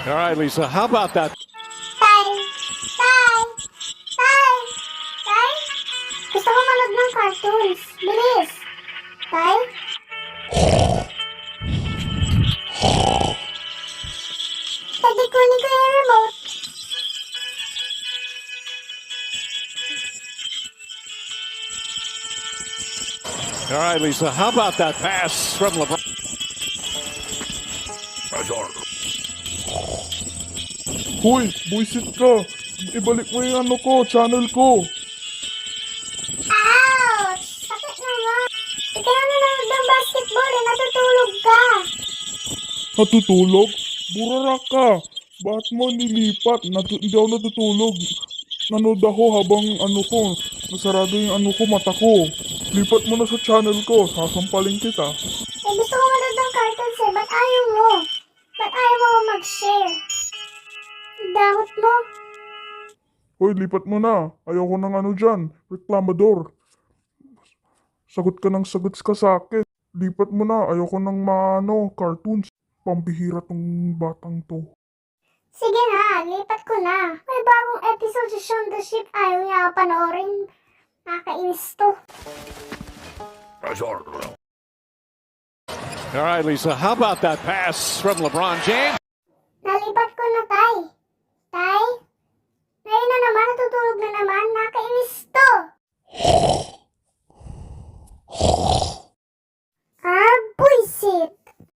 All right, Lisa, how about that? Tay! Tay! Tay! Tay! Gusto ko manood ng cartoons. Bilis! Tay? Pwede kunin ko yung remote. All right, Lisa, how about that pass from LeBron? Hoy, buisit ka. Ibalik mo yung ano ko, channel ko. Ouch! Sakit naman. Ikaw na nanonood ng basketball eh. Natutulog ka. Natutulog? Burara ka. Bakit mo nilipat? Hindi ako natutulog. Nanood ako habang ano ko, nasarado yung ano ko, mata ko. Lipat mo na sa channel ko, sasampalin kita. Eh gusto ko manood ng cartoons eh. Ba't ayaw mo? Ba't ayaw mo mag-share? Damot mo. Hoy, lipat mo na. Ayoko ng ano dyan, reklamador. Sagot ka ng sagot ka sa akin. Lipat mo na, ayoko ng cartoons. Pambihira tong batang to. Sige na, lipat ko na. May bagong episode sa Shaun the Sheep. Ayaw niya panoorin. Nakakainis to. All right, Lisa, how about that pass from LeBron James? Nalipat ko na, Tay. Tay? Ngayon na naman, natutulog na naman. Nakakainis to. Buisit.